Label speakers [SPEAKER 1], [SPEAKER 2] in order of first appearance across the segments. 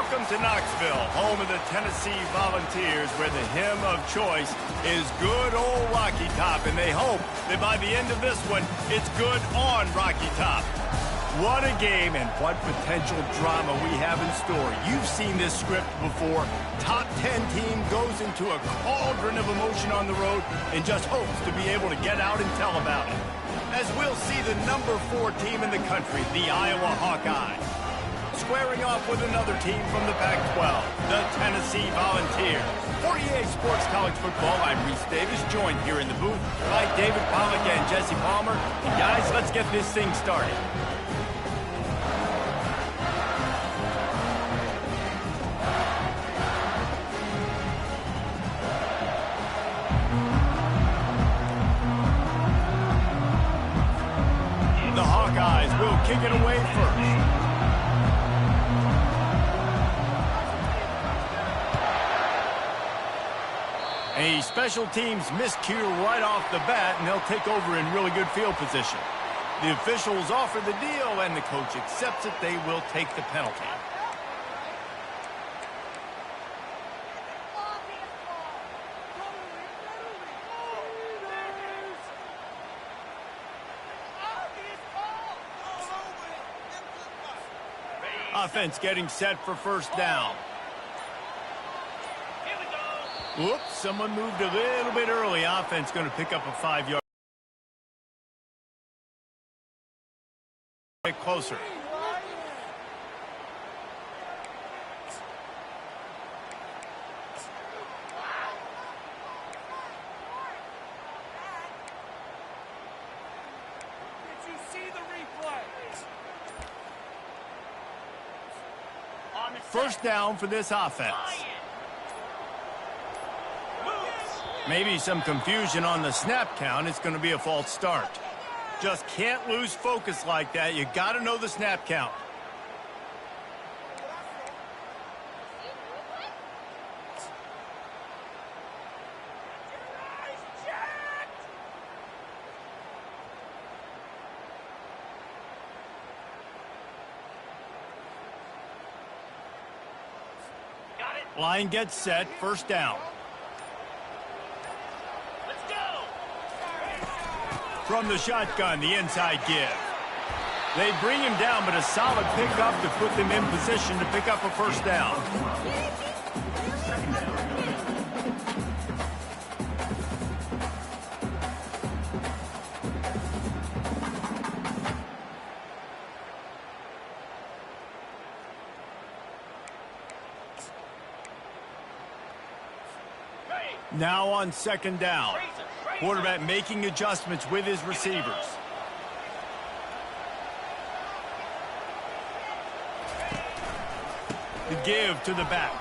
[SPEAKER 1] Welcome to Knoxville, home of the Tennessee Volunteers, where the hymn of choice is good old Rocky Top, and they hope that by the end of this one, it's good on Rocky Top. What a game and what potential drama we have in store. You've seen this script before. Top 10 team goes into a cauldron of emotion on the road and just hopes to be able to get out and tell about it. As we'll see the number 4 team in the country, the Iowa Hawkeyes, squaring off with another team from the Pac-12, the Tennessee Volunteers. For EA Sports College Football, I'm Reese Davis, joined here in the booth by David Pollack and Jesse Palmer. And guys, let's get this thing started. The Hawkeyes will kick it away first. A special teams miscue right off the bat, and they'll take over in really good field position. The officials offer the deal, and the coach accepts it. They will take the penalty. Offense getting set for first down. Whoops, someone moved a little bit early. Offense going to pick up a 5-yard. Get closer.
[SPEAKER 2] Did you see the replay?
[SPEAKER 1] First down for this offense. Maybe some confusion on the snap count. It's going to be a false start. Just can't lose focus like that. You got to know the snap count. Line gets set. First down. From the shotgun, the inside give. They bring him down, but a solid pickup to put them in position to pick up a first down. Now on second down. Quarterback making adjustments with his receivers. The give to the back.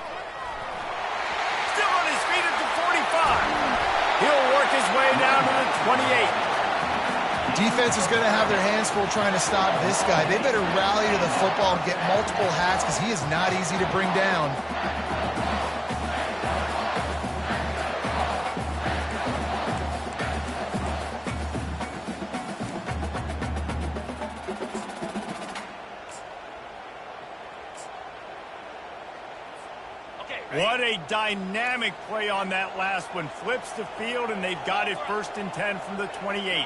[SPEAKER 1] Still on his feet at the 45. He'll work his way down to the 28.
[SPEAKER 3] Defense is going to have their hands full trying to stop this guy. They better rally to the football and get multiple hats because he is not easy to bring down.
[SPEAKER 1] What a dynamic play on that last one. Flips the field, and they've got it first and 10 from the 28.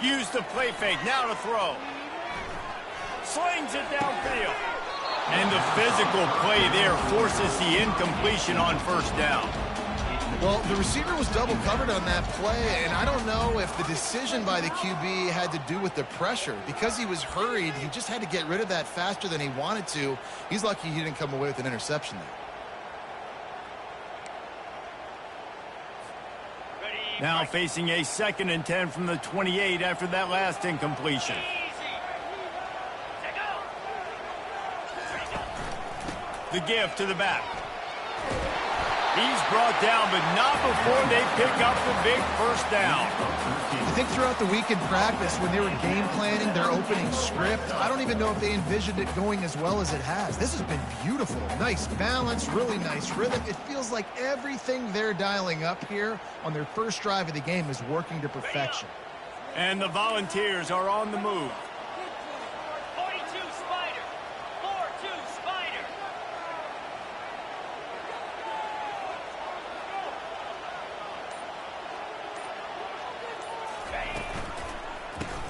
[SPEAKER 1] Use the play fake. Now to throw. Slings it downfield. And the physical play there forces the incompletion on first down.
[SPEAKER 3] Well, the receiver was double covered on that play, and I don't know if the decision by the QB had to do with the pressure. Because he was hurried, he just had to get rid of that faster than he wanted to. He's lucky he didn't come away with an interception there.
[SPEAKER 1] Now facing a second and 10 from the 28 after that last incompletion. The give to the back. He's brought down, but not before they pick up the big first down.
[SPEAKER 3] I think throughout the week in practice, when they were game planning their opening script, I don't even know if they envisioned it going as well as it has. This has been beautiful. Nice balance, really nice rhythm. It feels like everything they're dialing up here on their first drive of the game is working to perfection.
[SPEAKER 1] And the Volunteers are on the move.
[SPEAKER 2] 42 Spider. 4-2 Spider.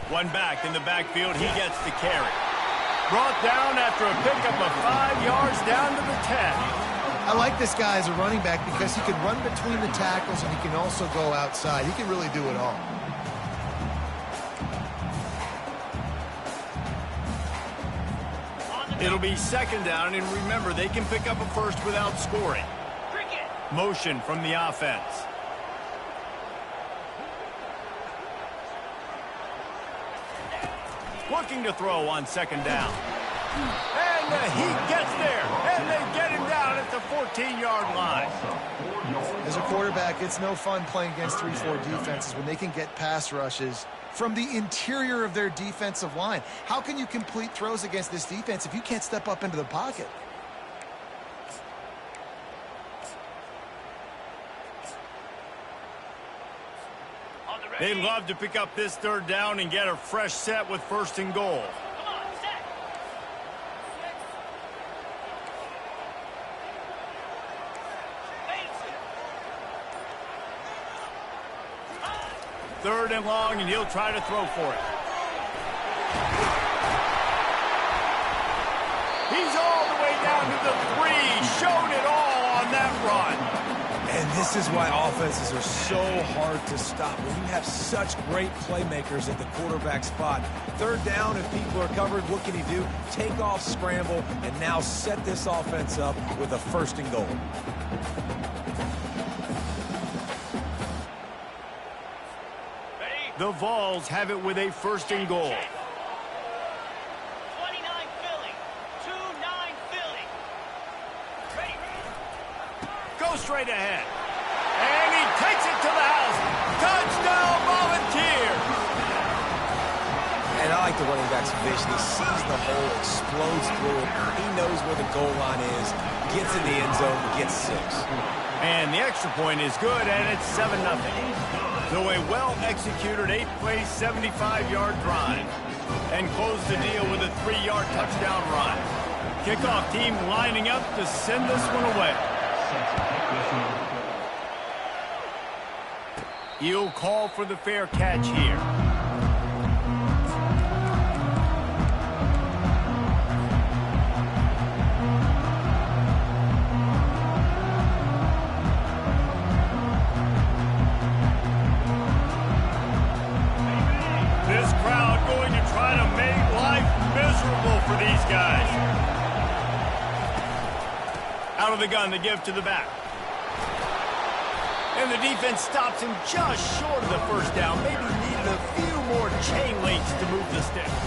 [SPEAKER 1] One back in the backfield. He gets the carry. Brought down after a pickup of 5 yards down to the 10.
[SPEAKER 3] I like this guy as a running back because he can run between the tackles and he can also go outside. He can really do it all.
[SPEAKER 1] It'll be second down, and remember, they can pick up a first without scoring. Motion from the offense. Looking to throw on second down. And he gets there, and they get him down at the 14-yard line.
[SPEAKER 3] As a quarterback, it's no fun playing against 3-4 defenses when they can get pass rushes from the interior of their defensive line. How can you complete throws against this defense if you can't step up into the pocket?
[SPEAKER 1] They'd love to pick up this third down and get a fresh set with first and goal. Third and long, and he'll try to throw for it. He's all the way down to the 3. Showed it all on that run.
[SPEAKER 4] And this is why offenses are so hard to stop. When you have such great playmakers at the quarterback spot. Third down, if people are covered, what can he do? Take off, scramble, and now set this offense up with a first and goal.
[SPEAKER 1] The Vols have it with a first and goal.
[SPEAKER 2] 29 Philly. 2-9 Philly. Ready.
[SPEAKER 1] Go straight ahead. And he takes it to the house. Touchdown, Volunteers.
[SPEAKER 4] And I like the running back's vision. He sees the hole, explodes through it. He knows where the goal line is, gets in the end zone, gets 6.
[SPEAKER 1] And the extra point is good, and it's 7-0. So a well-executed 8-play, 75-yard drive. And close the deal with a 3-yard touchdown run. Kickoff team lining up to send this one away. He'll call for the fair catch here. This crowd going to try to make life miserable for these guys. Out of the gun, they give to the back. And the defense stops him just short of the first down. Maybe needed a few more chain links to move the sticks.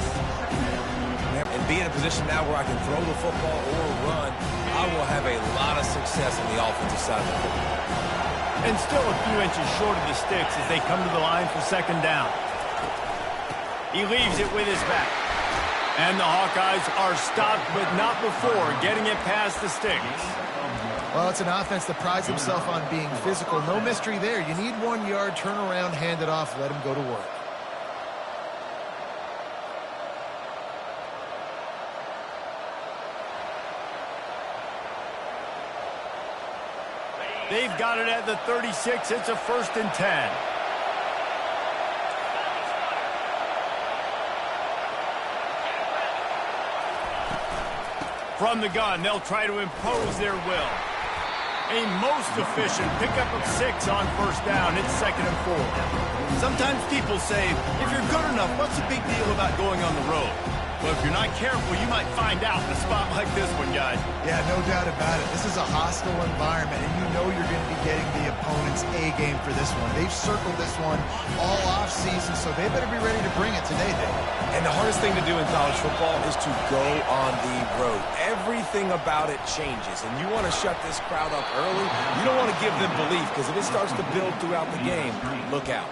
[SPEAKER 4] And be in a position now where I can throw the football or run, I will have a lot of success on the offensive side of the football.
[SPEAKER 1] And still a few inches short of the sticks as they come to the line for second down. He leaves it with his back. And the Hawkeyes are stopped, but not before getting it past the sticks.
[SPEAKER 3] Well, it's an offense that prides himself on being physical. No mystery there. You need 1 yard, turn around, hand it off, let him go to work.
[SPEAKER 1] They've got it at the 36. It's a 1st and 10. From the gun, they'll try to impose their will. A most efficient pickup of 6 on first down. It's 2nd and 4. Sometimes people say, if you're good enough, what's the big deal about going on the road? Well, if you're not careful, you might find out in a spot like this one, guys.
[SPEAKER 3] Yeah, no doubt about it. This is a hostile environment, and you know you're going to be getting the opponent's A game for this one. They've circled this one all offseason, so they better be ready to bring it today, Dave.
[SPEAKER 4] And the hardest thing to do in college football is to go on the road. Everything about it changes, and you want to shut this crowd up early. You don't want to give them belief, because if it starts to build throughout the game, look out.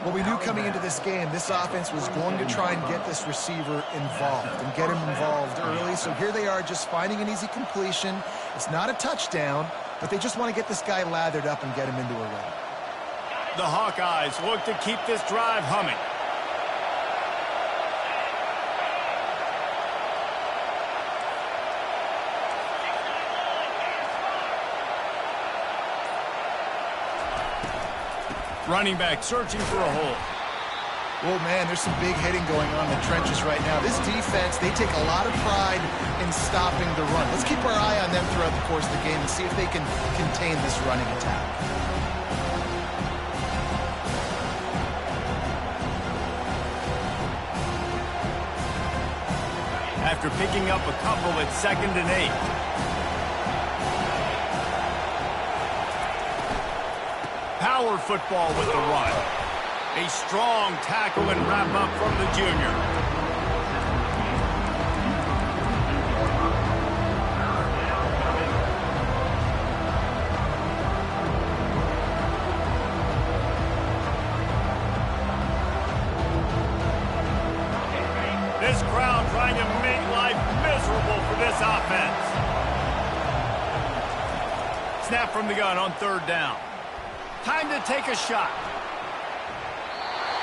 [SPEAKER 3] Well, we knew coming into this game, this offense was going to try and get this receiver involved and get him involved early. So here they are just finding an easy completion. It's not a touchdown, but they just want to get this guy lathered up and get him into a run.
[SPEAKER 1] The Hawkeyes look to keep this drive humming. Running back searching for a hole.
[SPEAKER 3] Well, man, there's some big hitting going on in the trenches right now. This defense, they take a lot of pride in stopping the run. Let's keep our eye on them throughout the course of the game and see if they can contain this running attack.
[SPEAKER 1] After picking up a couple at 2nd and 8. Power football with the run. A strong tackle and wrap up from the junior. This crowd trying to make life miserable for this offense. Snap from the gun on 3rd down. Time to take a shot.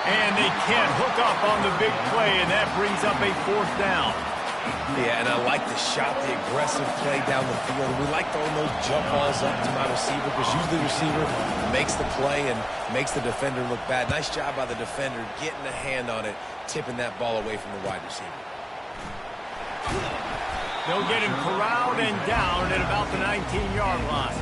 [SPEAKER 1] And they can't hook up on the big play, and that brings up a 4th down.
[SPEAKER 4] Yeah, and I like the shot, the aggressive play down the field. We like throwing those jump balls up to my receiver because usually the receiver makes the play and makes the defender look bad. Nice job by the defender getting a hand on it, tipping that ball away from the wide receiver.
[SPEAKER 1] They'll get him corralled and down at about the 19-yard line.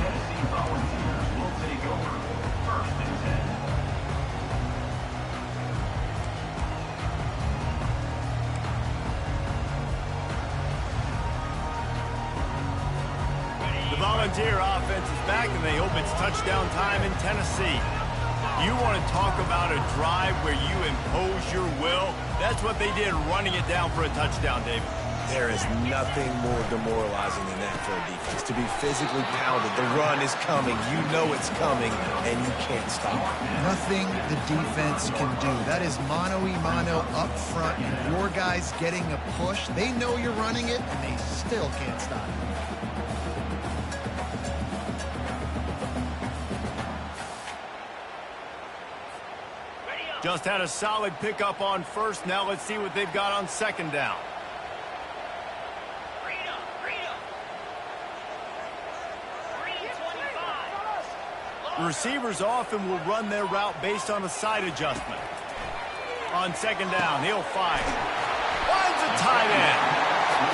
[SPEAKER 1] The Volunteer offense is back, and they hope it's touchdown time in Tennessee. You want to talk about a drive where you impose your will? That's what they did, running it down for a touchdown, David.
[SPEAKER 4] There is nothing more demoralizing than that for a defense. To be physically pounded, the run is coming, you know it's coming, and you can't stop it.
[SPEAKER 3] Nothing the defense can do. That is mano-a-mano up front, and your guys getting a push. They know you're running it, and they still can't stop it.
[SPEAKER 1] Just had a solid pickup on 1st. Now let's see what they've got on 2nd down. The receivers often will run their route based on a side adjustment. On 2nd down, he'll fire. Finds a tight end.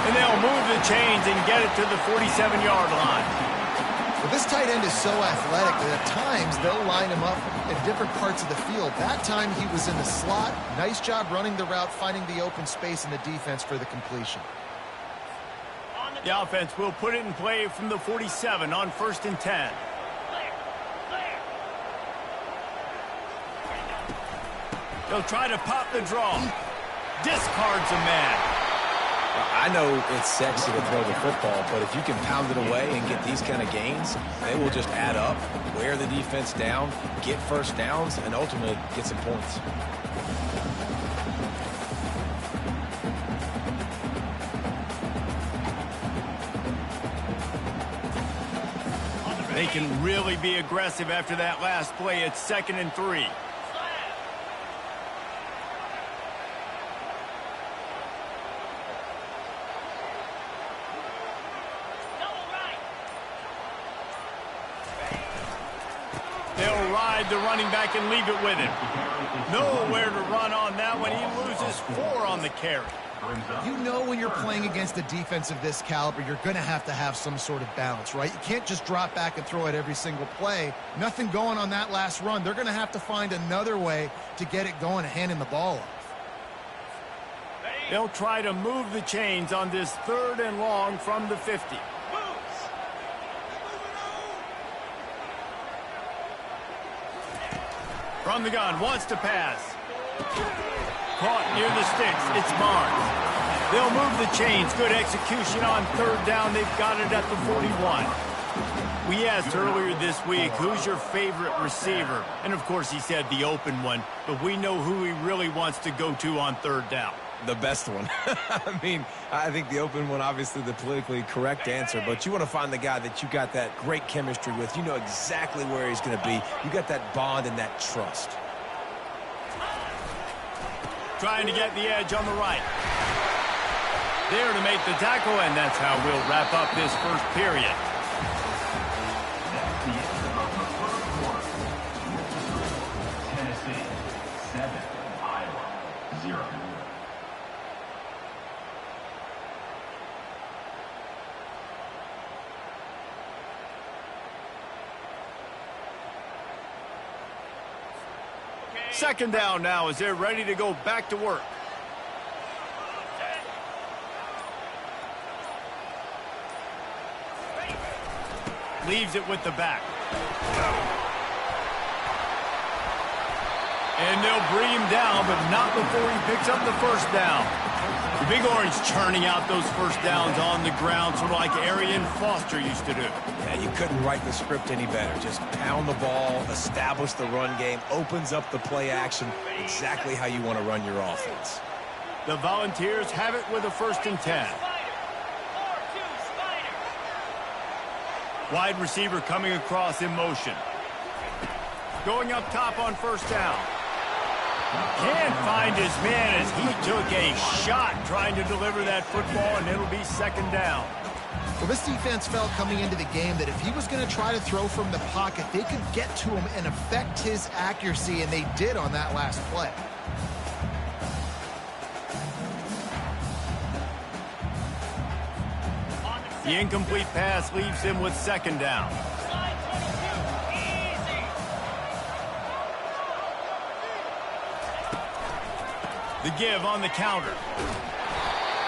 [SPEAKER 1] And they'll move the chains and get it to the 47-yard line.
[SPEAKER 3] Well, this tight end is so athletic that at times they'll line him up in different parts of the field. That time he was in the slot. Nice job running the route, finding the open space in the defense for the completion.
[SPEAKER 1] The offense will put it in play from the 47 on 1st and 10. They'll try to pop the draw. Discards a man.
[SPEAKER 4] I know it's sexy to throw the football, but if you can pound it away and get these kind of gains, they will just add up, wear the defense down, get 1st downs, and ultimately get some points.
[SPEAKER 1] They can really be aggressive after that last play. It's 2nd and 3. They'll ride the running back and leave it with him. Nowhere to run on that one. He loses 4 on the carry.
[SPEAKER 3] You know when you're playing against a defense of this caliber, you're going to have some sort of balance, right? You can't just drop back and throw it every single play. Nothing going on that last run. They're going to have to find another way to get it going, handing the ball off.
[SPEAKER 1] They'll try to move the chains on this 3rd and long from the 50. From the gun, wants to pass. Caught near the sticks. It's Barnes. They'll move the chains. Good execution on 3rd down. They've got it at the 41. We asked earlier this week, who's your favorite receiver? And, of course, he said the open one. But we know who he really wants to go to on 3rd down.
[SPEAKER 4] The best one. I mean, I think the open one, obviously the politically correct answer, but you want to find the guy that you got that great chemistry with. You know exactly where he's going to be. You got that bond and that trust.
[SPEAKER 1] Trying to get the edge on the right. There to make the tackle, and that's how we'll wrap up this first period.
[SPEAKER 5] Tennessee 7, Iowa 0.
[SPEAKER 1] Second down now as they're ready to go back to work. Leaves it with the back. And they'll bring him down, but not before he picks up the first down. The Big Orange churning out those first downs on the ground, sort of like Arian Foster used to do.
[SPEAKER 4] Yeah, you couldn't write the script any better. Just pound the ball, establish the run game, opens up the play action, exactly how you want to run your offense.
[SPEAKER 1] The Volunteers have it with a 1st and 10. Wide receiver coming across in motion. Going up top on 1st down. Can't find his man as he took a shot trying to deliver that football, and it'll be 2nd down.
[SPEAKER 3] Well, this defense felt coming into the game that if he was going to try to throw from the pocket, they could get to him and affect his accuracy, and they did on that last play.
[SPEAKER 1] The incomplete pass leaves him with 2nd down. The give on the counter.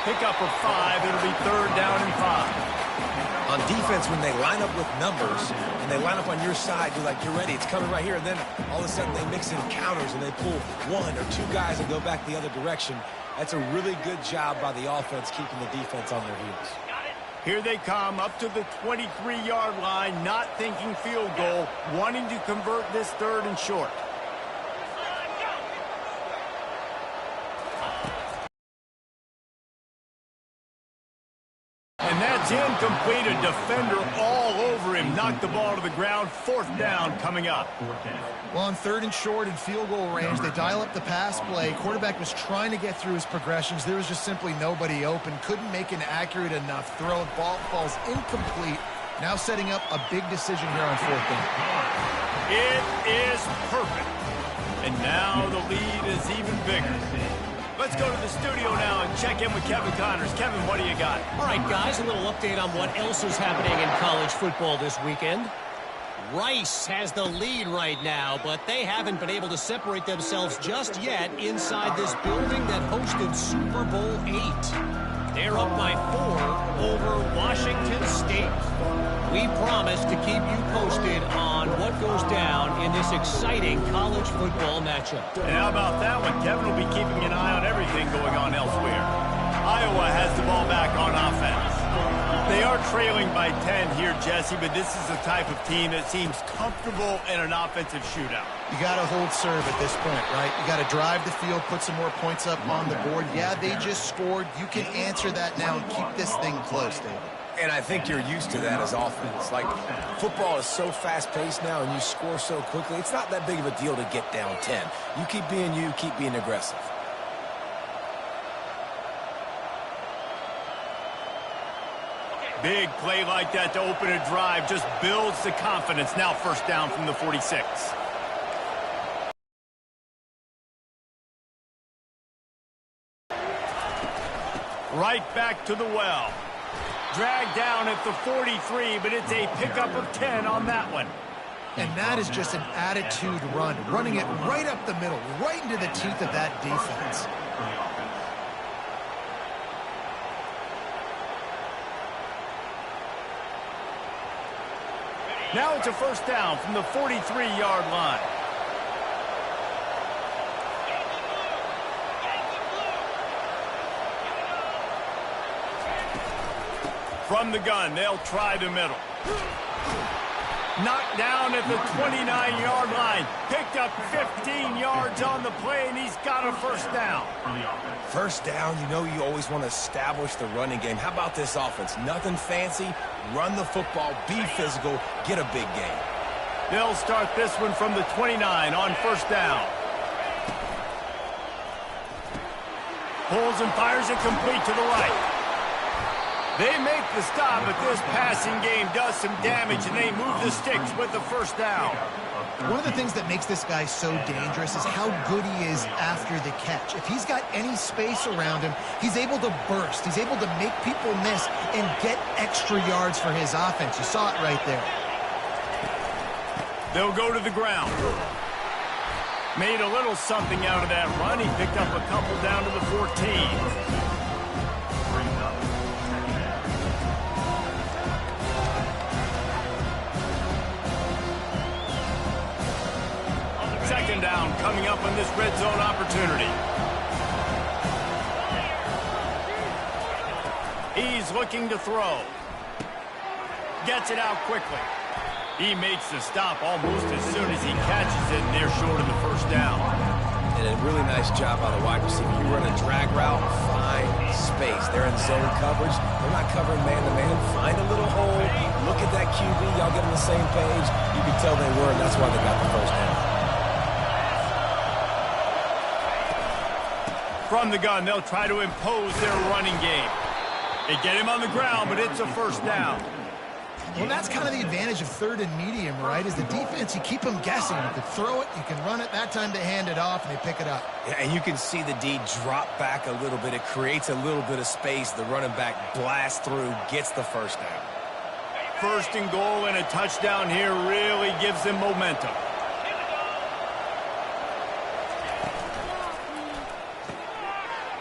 [SPEAKER 1] Pickup of 5. It'll be 3rd down and 5.
[SPEAKER 4] On defense, when they line up with numbers and they line up on your side, you're like, you're ready, it's coming right here. And then all of a sudden they mix in counters and they pull 1 or 2 guys and go back the other direction. That's a really good job by the offense keeping the defense on their heels.
[SPEAKER 1] Here they come up to the 23-yard line, not thinking field goal, wanting to convert this 3rd and short. And that's incomplete. A defender all over him. Knocked the ball to the ground. 4th down coming up.
[SPEAKER 3] Well, on 3rd and short and field goal range, they dial up the pass play. Quarterback was trying to get through his progressions. There was just simply nobody open. Couldn't make an accurate enough throw. Ball falls incomplete. Now setting up a big decision here on 4th down.
[SPEAKER 1] It is perfect. And now the lead is even bigger. Let's go to the studio now and check in with Kevin Connors. Kevin, what do you got?
[SPEAKER 6] All right, guys, a little update on what else is happening in college football this weekend. Rice has the lead right now, but they haven't been able to separate themselves just yet inside this building that hosted Super Bowl VIII. They're up by 4 over Washington State. We promise to keep you posted on what goes down in this exciting college football matchup.
[SPEAKER 1] And how about that one? Kevin will be keeping an eye on everything going on elsewhere. Iowa has the ball back on offense. They are trailing by 10 here, Jesse, but this is the type of team that seems comfortable in an offensive shootout.
[SPEAKER 3] You got to hold serve at this point, right? You got to drive the field, put some more points up on the board. Yeah, they just scored. You can answer that now and keep this thing close, David.
[SPEAKER 4] And I think you're used to that as offense. Like, football is so fast-paced now and you score so quickly, it's not that big of a deal to get down 10. You keep being you, keep being aggressive.
[SPEAKER 1] Big play like that to open a drive just builds the confidence. Now 1st down from the 46. Right back to the well. Dragged down at the 43, but it's a pickup of 10 on that one.
[SPEAKER 3] And that is just an attitude run, running it right up the middle, right into the teeth of that defense.
[SPEAKER 1] Now it's a 1st down from the 43-yard line. From the gun, they'll try the middle. Knocked down at the 29-yard line. Picked up 15 yards on the play, and he's got a first down.
[SPEAKER 4] First down, you know you always want to establish the running game. How about this offense? Nothing fancy. Run the football, be physical, get a big gain.
[SPEAKER 1] They'll start this one from the 29 on first down. Pulls and fires it complete to the right. They make the stop, but this passing game does some damage, and they move the sticks with the first down.
[SPEAKER 3] One of the things that makes this guy so dangerous is how good he is after the catch. If he's got any space around him, he's able to burst. He's able to make people miss and get extra yards for his offense. You saw it right there.
[SPEAKER 1] They'll go to the ground. Made a little something out of that run. He picked up a couple down to the 14. Second down coming up on this red zone opportunity. He's looking to throw. Gets it out quickly. He makes the stop almost as soon as he catches it, and they're short of the first down.
[SPEAKER 4] And a really nice job by the wide receiver. You run a drag route, find space. They're in zone coverage. They're not covering man-to-man. Find a little hole. Look at that QB. Y'all get on the same page. You can tell they were, and that's why they got the first down.
[SPEAKER 1] From the gun, they'll try to impose their running game. They get him on the ground, but it's a first down.
[SPEAKER 3] Well, that's kind of the advantage of third and medium, right? Is the defense, you keep them guessing. You can throw it, you can run it. That time they hand it off, and they pick it up.
[SPEAKER 4] Yeah, and you can see the D drop back a little bit. It creates a little bit of space. The running back blasts through, gets the first down.
[SPEAKER 1] First and goal and a touchdown here really gives them momentum.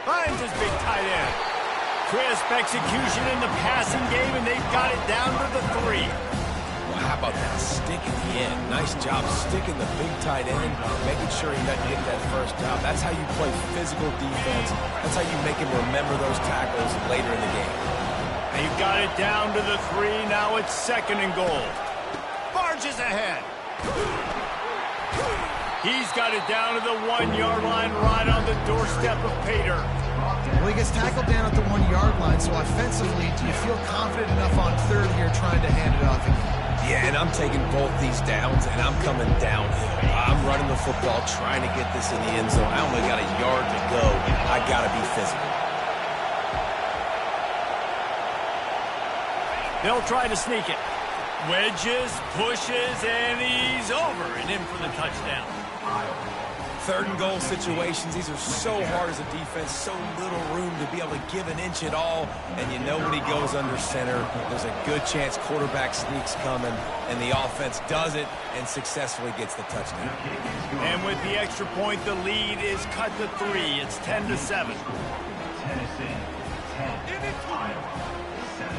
[SPEAKER 1] Finds his big tight end. Crisp execution in the passing game, and they've got it down to the 3.
[SPEAKER 4] Well, how about that stick at the end? Nice job sticking the big tight end, making sure he doesn't get that first down. That's how you play physical defense. That's how you make him remember those tackles later in the game.
[SPEAKER 1] They've got it down to the 3. Now it's second and goal. Barges ahead. He's got it down to the 1-yard line, right on the doorstep of Pater.
[SPEAKER 3] Well, he gets tackled down at the 1-yard line, so offensively, do you feel confident enough on third here trying to hand it off again?
[SPEAKER 4] Yeah, and I'm taking both these downs, and I'm coming downhill. I'm running the football, trying to get this in the end zone. I only got a yard to go. I got to be physical.
[SPEAKER 1] They'll try to sneak it. Wedges, pushes, and he's over and in for the touchdown.
[SPEAKER 4] Third and goal situations, these are so hard as a defense, so little room to be able to give an inch at all, and you know when he goes under center, there's a good chance quarterback sneak's coming, and the offense does it and successfully gets the touchdown.
[SPEAKER 1] And with the extra point, the lead is cut to 3. It's 10-7.
[SPEAKER 5] Tennessee, 10, Iowa, 7.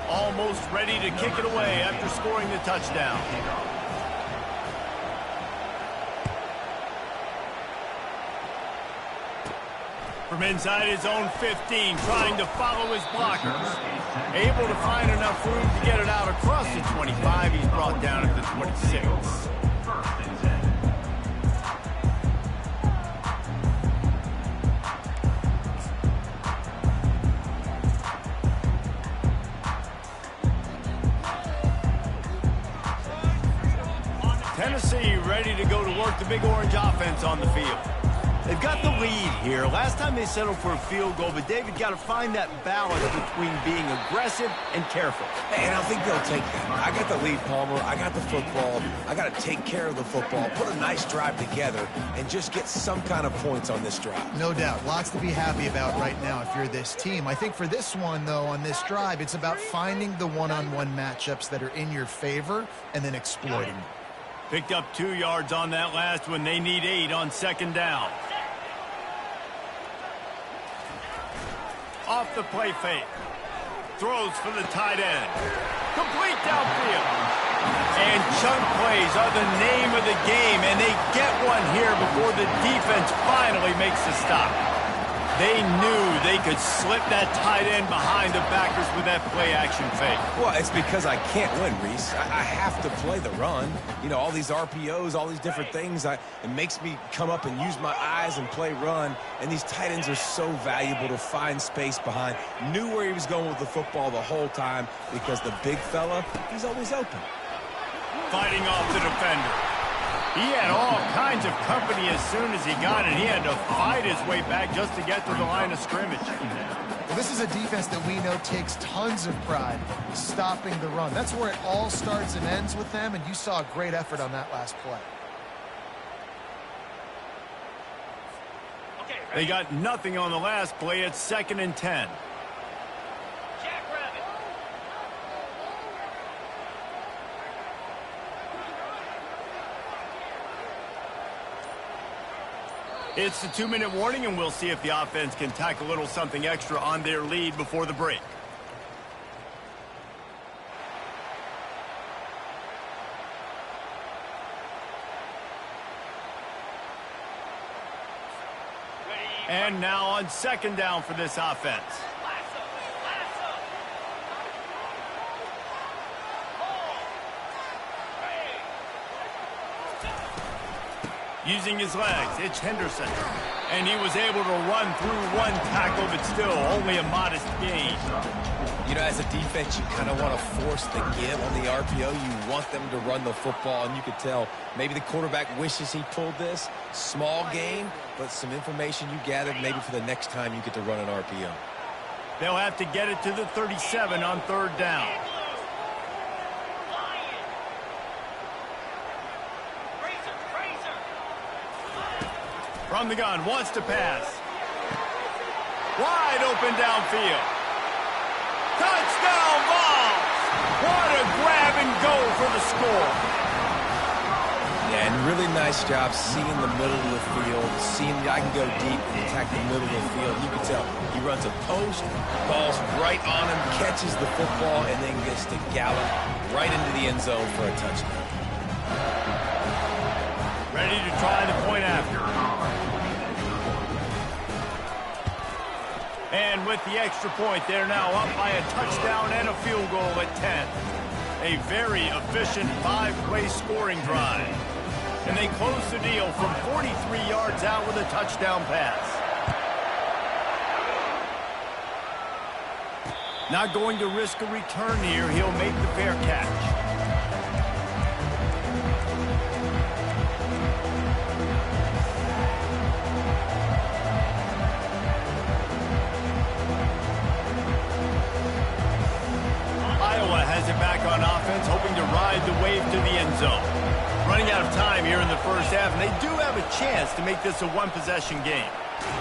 [SPEAKER 1] Almost ready to kick it away after scoring the touchdown. From inside his own 15, trying to follow his blockers. Able to find enough room to get it out across the 25. He's brought down at the 26.
[SPEAKER 5] First and 10.
[SPEAKER 1] Tennessee ready to go to work the Big Orange offense on the field. They've got the lead here. Last time they settled for a field goal, but David got to find that balance between being aggressive and careful.
[SPEAKER 4] And I think they'll take that. I got the lead, Palmer. I got the football. I got to take care of the football, put a nice drive together, and just get some kind of points on this drive.
[SPEAKER 3] No doubt. Lots to be happy about right now if you're this team. I think for this one, though, on this drive, it's about finding the one-on-one matchups that are in your favor and then exploiting them.
[SPEAKER 1] Picked up 2 yards on that last one. They need 8 on second down. Off the play fake. Throws for the tight end. Complete downfield. And chunk plays are the name of the game, and they get one here before the defense finally makes the stop. They knew they could slip that tight end behind the backers with that play-action fake.
[SPEAKER 4] Well, it's because I can't win, Reese. I have to play the run. You know, all these RPOs, all these different things, it makes me come up and use my eyes and play run. And these tight ends are so valuable to find space behind. Knew where he was going with the football the whole time because the big fella, he's always open.
[SPEAKER 1] Fighting off the defender. He had all kinds of company as soon as he got it. He had to fight his way back just to get to the line of scrimmage.
[SPEAKER 3] Well, this is a defense that we know takes tons of pride stopping the run. That's where it all starts and ends with them, and you saw a great effort on that last play.
[SPEAKER 2] Okay,
[SPEAKER 1] They
[SPEAKER 2] ready?
[SPEAKER 1] got nothing on the last play. It's 2nd and 10.
[SPEAKER 2] Jackrabbit.
[SPEAKER 1] It's the 2-minute warning, and we'll see if the offense can tack a little something extra on their lead before the break.
[SPEAKER 2] Ready?
[SPEAKER 1] And now on 2nd down for this offense.
[SPEAKER 2] Lasso. Lasso. Hold. Ready.
[SPEAKER 1] Using his legs, it's Henderson. And he was able to run through one tackle, but still only a modest gain.
[SPEAKER 4] You know, as a defense, you kind of want to force the give on the RPO. You want them to run the football, and you could tell maybe the quarterback wishes he pulled this. Small gain, but some information you gathered maybe for the next time you get to run an RPO.
[SPEAKER 1] They'll have to get it to the 37 on 3rd down.
[SPEAKER 2] Lion. Razor. Razor.
[SPEAKER 1] From the gun, wants to pass. Wide open downfield. Touchdown, Vols! What a grab and go for the score.
[SPEAKER 4] Yeah, and really nice job seeing the middle of the field, seeing I can go deep and attack the middle of the field. You can tell he runs a post, ball's right on him, catches the football, and then gets to gallop right into the end zone for a touchdown.
[SPEAKER 1] Ready to try the point after. And with the extra point, they're now up by a touchdown and a field goal at 10. A very efficient 5-play scoring drive. And they close the deal from 43 yards out with a touchdown pass. Not going to risk a return here. He'll make the fair catch. Iowa has it back on offense, hoping to ride the wave to the end zone. Running out of time here in the first half, and they do have a chance to make this a one-possession game.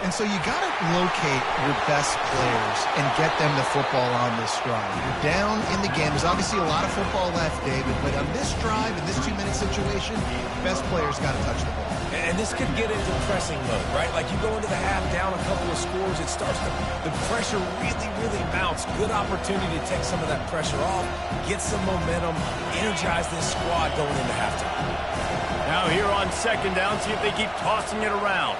[SPEAKER 3] And so you got to locate your best players and get them the football on this drive. You're down in the game. There's obviously a lot of football left, David, but on this drive, in this 2-minute situation, best players got to touch the ball.
[SPEAKER 4] And this could get into pressing mode, right? Like you go into the half down a couple of scores, it starts to, the pressure really mounts. Good opportunity to take some of that pressure off, get some momentum, energize this squad going into halftime.
[SPEAKER 1] Now here on 2nd down, see if they keep tossing it around.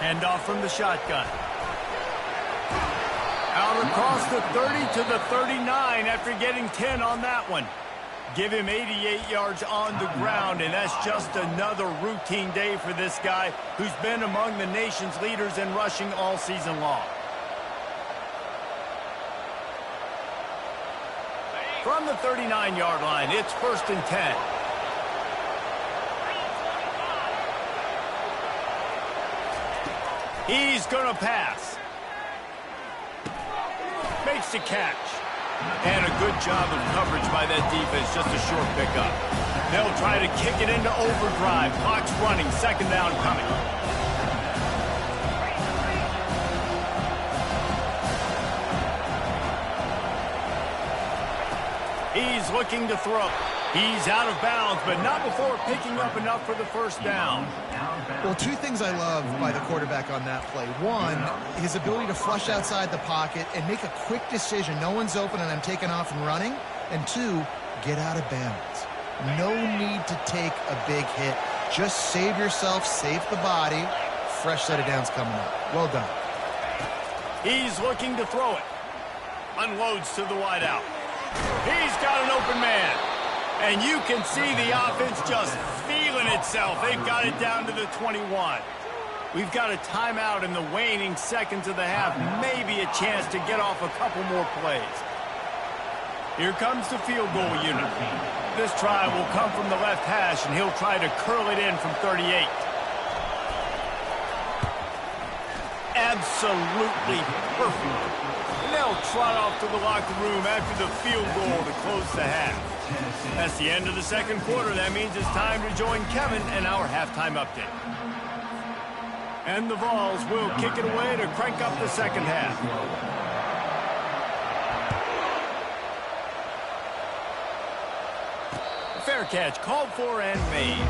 [SPEAKER 1] Hand off from the shotgun. Out across the 30 to the 39 after getting 10 on that one. Give him 88 yards on the ground, and that's just another routine day for this guy who's been among the nation's leaders in rushing all season long. From the 39-yard line, it's 1st and 10. He's going to pass. Makes the catch. And a good job of coverage by that defense, just a short pickup. They'll try to kick it into overdrive. Clock's running, 2nd down coming. He's looking to throw. He's out of bounds, but not before picking up enough for the 1st down.
[SPEAKER 3] Well, 2 things I love by the quarterback on that play. 1, his ability to flush outside the pocket and make a quick decision. No one's open and I'm taking off and running. And 2, get out of bounds. No need to take a big hit. Just save yourself, save the body. Fresh set of downs coming up. Well done.
[SPEAKER 1] He's looking to throw it. Unloads to the wideout. He's got an open man. And you can see the offense just feeling itself. They've got it down to the 21. We've got a timeout in the waning seconds of the half. Maybe a chance to get off a couple more plays. Here comes the field goal unit. This try will come from the left hash, and he'll try to curl it in from 38. Absolutely perfect. And they'll trot off to the locker room after the field goal to close the half. That's the end of the second quarter. That means it's time to join Kevin and our halftime update. And the Vols will kick it away to crank up the second half. Fair catch called for and made.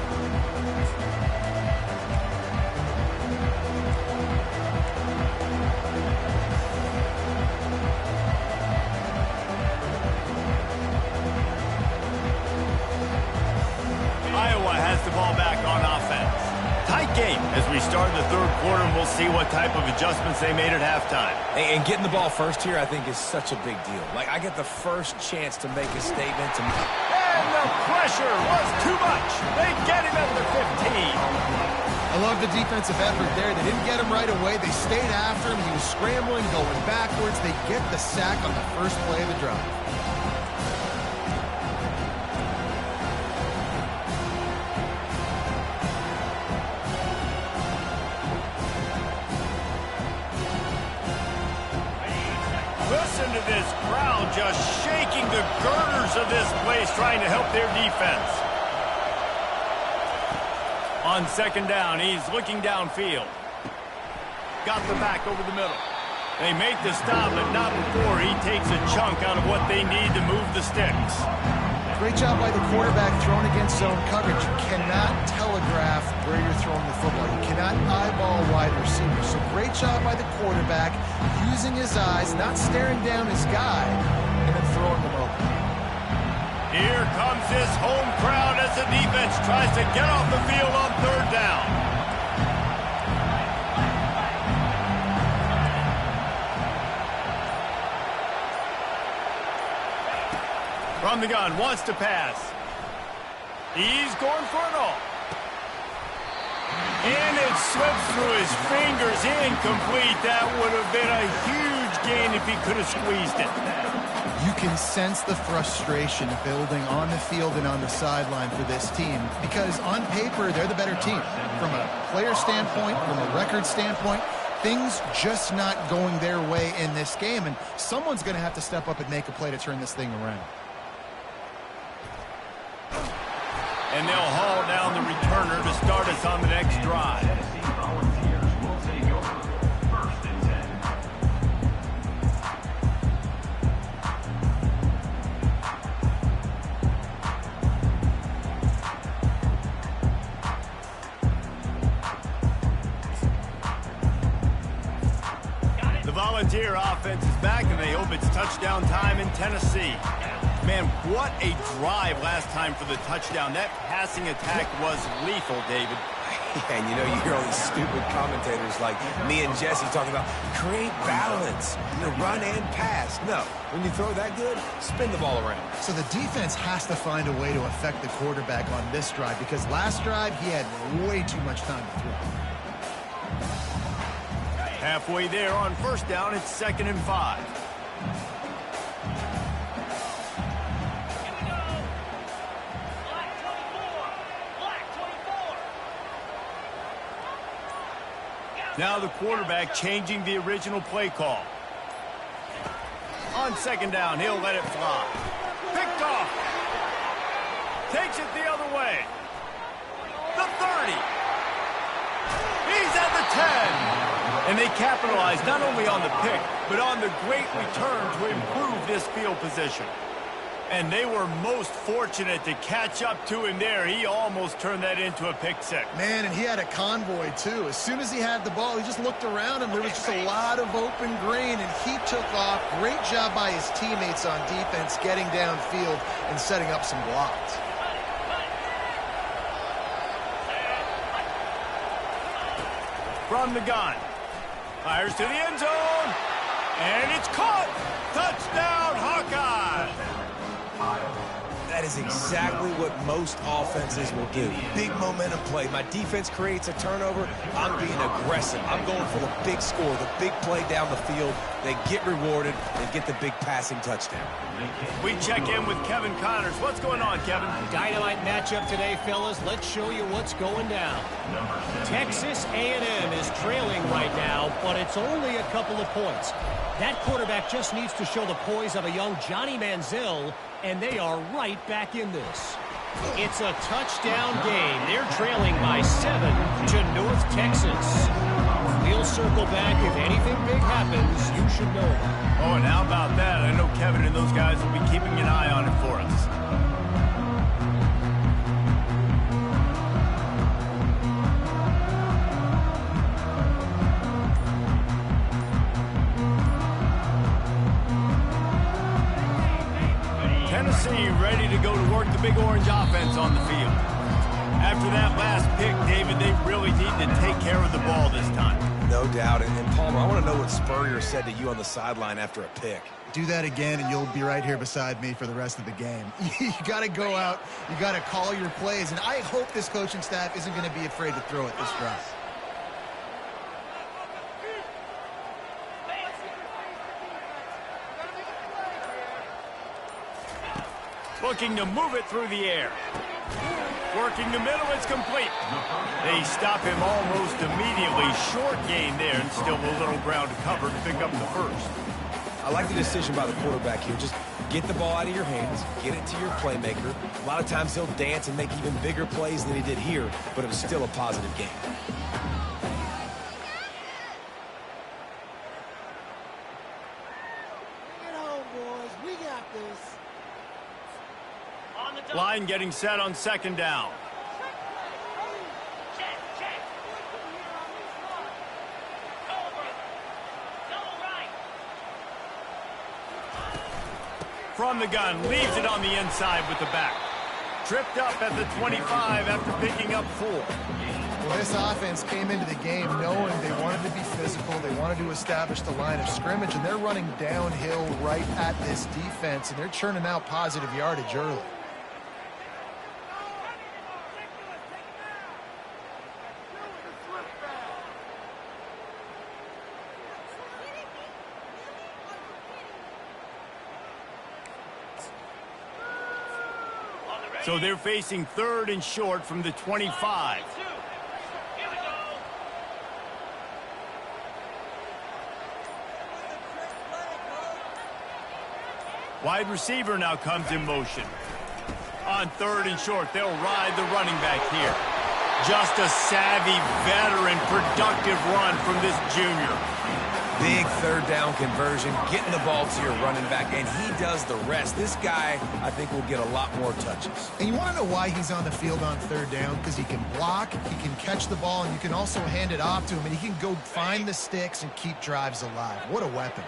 [SPEAKER 1] Iowa has the ball back on offense. Tight game as we start the third quarter, and we'll see what type of adjustments they made at halftime.
[SPEAKER 4] And getting the ball first here, I think, is such a big deal. Like, I get the first chance to make a statement.
[SPEAKER 1] And the pressure was too much. They get him at the 15.
[SPEAKER 3] I love the defensive effort there. They didn't get him right away. They stayed after him. He was scrambling, going backwards. They get the sack on the first play of the drive.
[SPEAKER 1] Listen to this crowd just shaking the girders of this place, trying to help their defense. On second down, he's looking downfield. Got the back over the middle. They make the stop, but not before he takes a chunk out of what they need to move the sticks.
[SPEAKER 3] Great job by the quarterback throwing against zone coverage. You cannot telegraph where you're throwing the football. You cannot eyeball wide receivers. So great job by the quarterback using his eyes, not staring down his guy, and then throwing them open.
[SPEAKER 1] Here comes this home crowd as the defense tries to get off the field on third down. From the gun, wants to pass. He's going for it all. And it slips through his fingers, incomplete. That would have been a huge gain if he could have squeezed it.
[SPEAKER 3] You can sense the frustration building on the field and on the sideline for this team because on paper, they're the better team. From a player standpoint, from a record standpoint, things just not going their way in this game, and someone's going to have to step up and make a play to turn this thing around.
[SPEAKER 1] And they'll haul down the returner to start us on the next drive.
[SPEAKER 5] Tennessee Volunteers will take over 1st and 10.
[SPEAKER 1] The Volunteer offense is back, and they hope it's touchdown time in Tennessee. Man, what a drive last time for the touchdown. That passing attack was lethal, David.
[SPEAKER 4] And you know, you hear all these stupid commentators like me and Jesse talking about create balance, run and pass. No, when you throw that good, spin the ball around.
[SPEAKER 3] So the defense has to find a way to affect the quarterback on this drive because last drive he had way too much time to throw.
[SPEAKER 1] Halfway there on first down, it's 2nd and 5. Now the quarterback changing the original play call. On 2nd down, he'll let it fly. Picked off. Takes it the other way. The 30. He's at the 10. And they capitalize not only on the pick, but on the great return to improve this field position. And they were most fortunate to catch up to him there. He almost turned that into a pick six.
[SPEAKER 3] Man, and he had a convoy, too. As soon as he had the ball, he just looked around him. There was just a lot of open green, and he took off. Great job by his teammates on defense, getting downfield and setting up some blocks.
[SPEAKER 1] From the gun. Fires to the end zone. And it's caught. Touchdown, Hawkeyes.
[SPEAKER 4] That is exactly what most offenses will do. Big momentum play. My defense creates a turnover. I'm being aggressive. I'm going for the big score, the big play down the field. They get rewarded. They get the big passing touchdown.
[SPEAKER 1] We check in with Kevin Connors. What's going on, Kevin?
[SPEAKER 6] Dynamite matchup today, fellas. Let's show you what's going down. Texas A&M is trailing right now, but it's only a couple of points. That quarterback just needs to show the poise of a young Johnny Manziel, and they are right back in this. It's a touchdown game. They're trailing by 7 to North Texas. We'll circle back. If anything big happens, you should know that.
[SPEAKER 1] Oh, and how about that? I know Kevin and those guys will be keeping an eye on it for us. Tennessee ready to go to work the Big Orange offense on the field. After that last pick, David, they really need to take care of the ball this time.
[SPEAKER 4] No doubt. And Palmer, I want to know what Spurrier said to you on the sideline after a pick.
[SPEAKER 3] Do that again, and you'll be right here beside me for the rest of the game. You got to go out. You got to call your plays, and I hope this coaching staff isn't going to be afraid to throw it this drive.
[SPEAKER 1] Looking to move it through the air. Working the middle, it's complete. They stop him almost immediately. Short gain there, and still a little ground to cover to pick up the first.
[SPEAKER 4] I like the decision by the quarterback here. Just get the ball out of your hands, get it to your playmaker. A lot of times he'll dance and make even bigger plays than he did here, but it was still a positive game.
[SPEAKER 7] Bring it home, boys. We got this.
[SPEAKER 2] On the double.
[SPEAKER 1] Line getting set on second down.
[SPEAKER 2] Check, check. Over. Double right.
[SPEAKER 1] From the gun, leaves it on the inside with the back. Tripped up at the 25 after picking up 4.
[SPEAKER 3] Well, this offense came into the game knowing they wanted to be physical, they wanted to establish the line of scrimmage, and they're running downhill right at this defense, and they're churning out positive yardage early.
[SPEAKER 1] So they're facing third and short from the 25.
[SPEAKER 2] Here we go.
[SPEAKER 1] Wide receiver now comes in motion. On third and short, they'll ride the running back here. Just a savvy, veteran, productive run from this junior.
[SPEAKER 4] Big third down conversion, getting the ball to your running back, and he does the rest. This guy, I think, will get a lot more touches.
[SPEAKER 3] And you want to know why he's on the field on third down? Because he can block, he can catch the ball, and you can also hand it off to him, and he can go find the sticks and keep drives alive. What a weapon.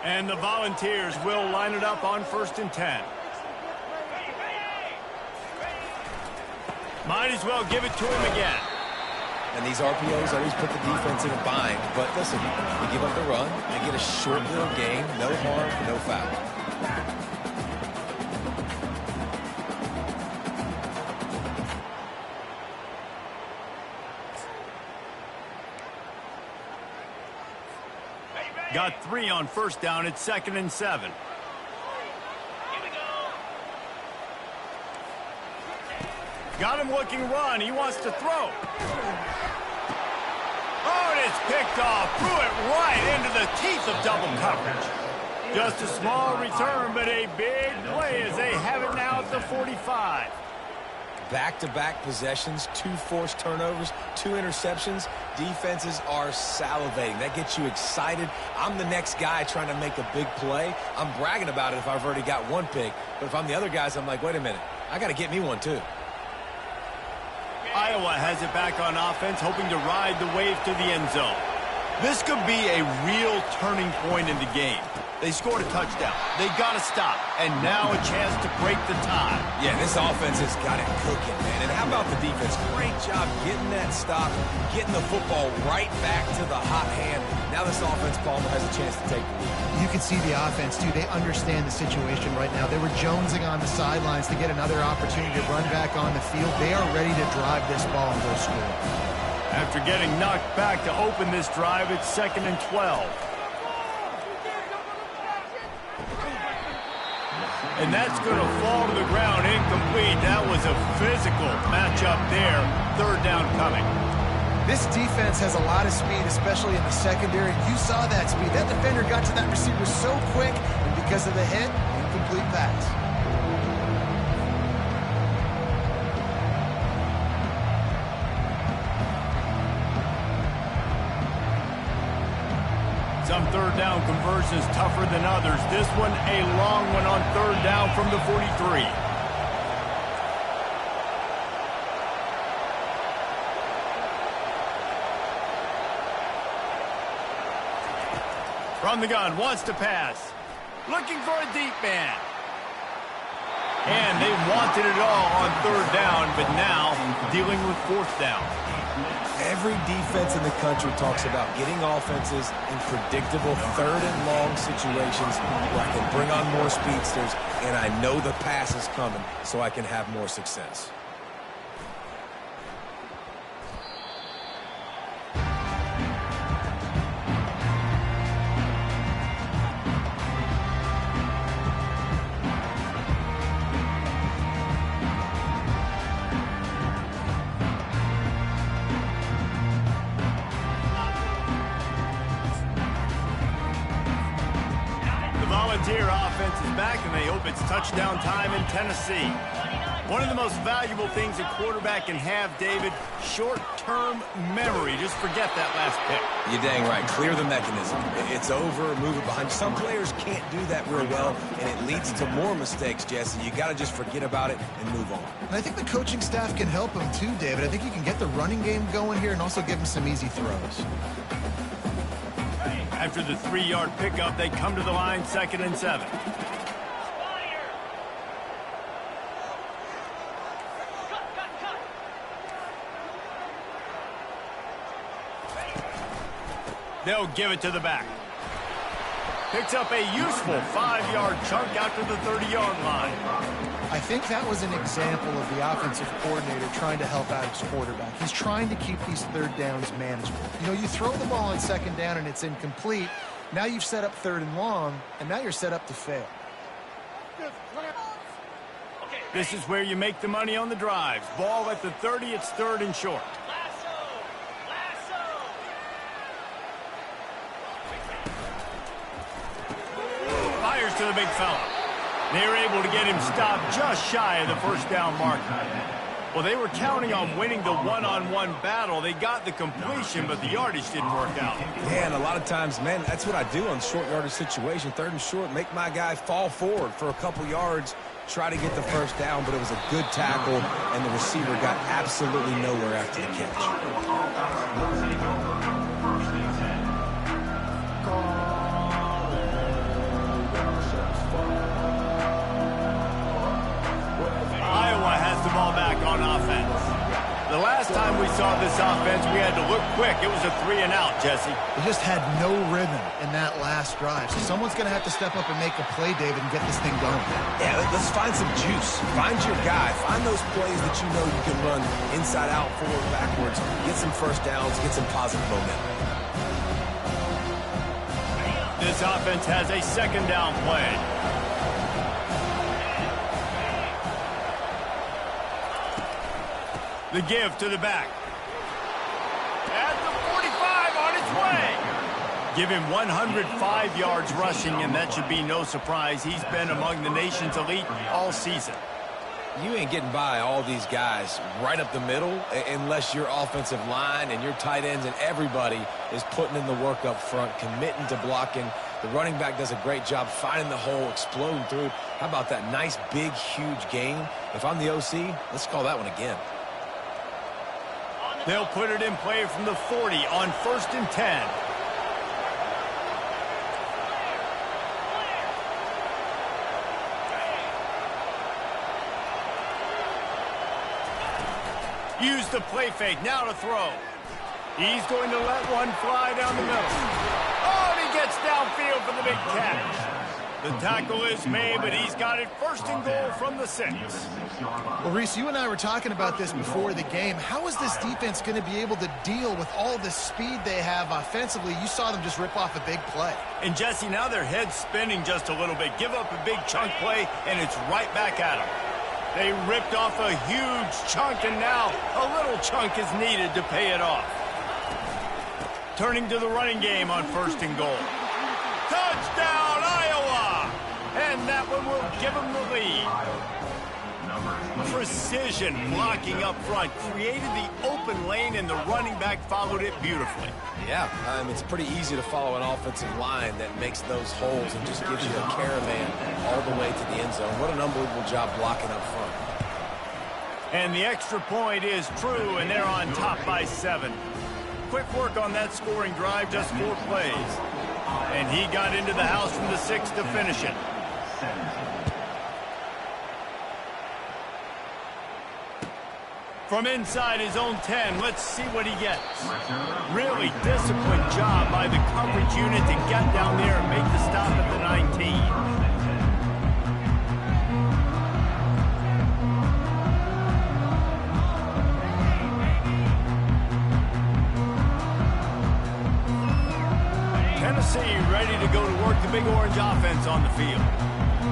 [SPEAKER 1] And the Volunteers will line it up on 1st and 10. Might as well give it to him again.
[SPEAKER 4] And these RPOs always put the defense in a bind. But listen, you give up the run, they get a short little gain, no harm, no foul.
[SPEAKER 1] Got 3 on 1st down. It's 2nd and 7.
[SPEAKER 2] Here we go.
[SPEAKER 1] Got him looking run. He wants to throw. Oh, and it's picked off. Threw it right into the teeth of double coverage. Just a small return, but a big play as they have it now at the 45.
[SPEAKER 4] back-to-back possessions, 2 forced turnovers, 2 interceptions. Defenses are salivating. That gets you excited. I'm the next guy trying to make a big play. I'm bragging about it if I've already got 1 pick. But if I'm the other guys, I'm like, wait a minute. I got to get me 1 too.
[SPEAKER 1] Iowa has it back on offense, hoping to ride the wave to the end zone. This could be a real turning point in the game. They scored a touchdown. They got to stop. And now a chance to break the tie.
[SPEAKER 4] Yeah, this offense has got it cooking, man. And how about the defense? Great job getting that stop, getting the football right back to the hot hand. Now this offense, Palmer, has a chance to take the lead.
[SPEAKER 8] You can see the offense, too. They understand the situation right now. They were jonesing on the sidelines to get another opportunity to run back on the field. They are ready to drive this ball and go score.
[SPEAKER 1] After getting knocked back to open this drive, it's 2nd and 12. And that's going to fall to the ground incomplete. That was a physical matchup there. 3rd down coming.
[SPEAKER 8] This defense has a lot of speed, especially in the secondary. You saw that speed. That defender got to that receiver so quick, and because of the hit, incomplete pass.
[SPEAKER 1] Some 3rd down conversions tougher than others. This one a long one on 3rd down from the 43. From the gun, wants to pass. Looking for a deep man. And they wanted it all on 3rd down, but now dealing with 4th down.
[SPEAKER 4] Every defense in the country talks about getting offenses in predictable 3rd and long situations where I can bring on more speedsters and I know the pass is coming so I can have more success.
[SPEAKER 1] Volunteer offense is back, and they hope it's touchdown time in Tennessee. One of the most valuable things a quarterback can have, David, short-term memory. Just forget that last pick.
[SPEAKER 4] You're dang right. Clear the mechanism. It's over, move it behind. Some players can't do that real well, and it leads to more mistakes, Jesse. You got to just forget about it and move on.
[SPEAKER 8] And I think the coaching staff can help him too, David. I think you can get the running game going here and also give him some easy throws.
[SPEAKER 1] After the 3-yard pickup, they come to the line, 2nd and 7. They'll give it to the back. Picks up a useful 5-yard chunk out to the 30-yard line.
[SPEAKER 8] I think that was an example of the offensive coordinator trying to help out his quarterback. He's trying to keep these 3rd downs manageable. You know, you throw the ball on 2nd down and it's incomplete. Now you've set up 3rd and long, and now you're set up to fail.
[SPEAKER 1] This is where you make the money on the drives. Ball at the 30, it's 3rd and short. Fires to the big fella. They're able to get him stopped just shy of the 1st down marker. Well, they were counting on winning the one-on-one battle. They got the completion, but the yardage didn't work out.
[SPEAKER 4] Yeah, and a lot of times, man, that's what I do on short yardage situation. 3rd and short, make my guy fall forward for a couple yards, try to get the 1st down, but it was a good tackle, and the receiver got absolutely nowhere after the catch.
[SPEAKER 1] Iowa has the ball back on offense. The last time we saw this offense, we had to look quick. It was a 3-and-out, Jesse.
[SPEAKER 8] They just had no rhythm in that last drive. So someone's going to have to step up and make a play, David, and get this thing going.
[SPEAKER 4] Yeah, let's find some juice. Find your guy. Find those plays that you know you can run inside out, forward, backwards. Get some 1st downs. Get some positive momentum.
[SPEAKER 1] This offense has a 2nd down play. The give to the back. At the 45 on its way. Give him 105 yards rushing, and that should be no surprise. He's been among the nation's elite all season.
[SPEAKER 4] You ain't getting by all these guys right up the middle unless your offensive line and your tight ends and everybody is putting in the work up front, committing to blocking. The running back does a great job finding the hole, exploding through. How about that nice, big, huge gain? If I'm the OC, let's call that one again.
[SPEAKER 1] They'll put it in play from the 40 on 1st and 10. Use the play fake, now to throw. He's going to let one fly down the middle. Oh, and he gets downfield for the big catch. The tackle is made, but he's got it 1st and goal from the 6.
[SPEAKER 3] Well, Reese, you and I were talking about this before the game. How is this defense going to be able to deal with all the speed they have offensively? You saw them just rip off a big play.
[SPEAKER 1] And, Jesse, now their head's spinning just a little bit. Give up a big chunk play, and it's right back at them. They ripped off a huge chunk, and now a little chunk is needed to pay it off. Turning to the running game on 1st and goal. Touchdown, Iowa! And that one will give them the lead. Precision blocking up front created the open lane, and the running back followed it beautifully.
[SPEAKER 4] Yeah, it's pretty easy to follow an offensive line that makes those holes and just gives you a caravan all the way to the end zone. What an unbelievable job blocking up front.
[SPEAKER 1] And the extra point is true, and they're on top by 7. Quick work on that scoring drive, just 4 plays. And he got into the house from the 6 to finish it. From inside his own 10, let's see what he gets. Really disciplined job by the coverage unit to get down there and make the stop at the 19. Tennessee ready to go to work the Big Orange offense on the field.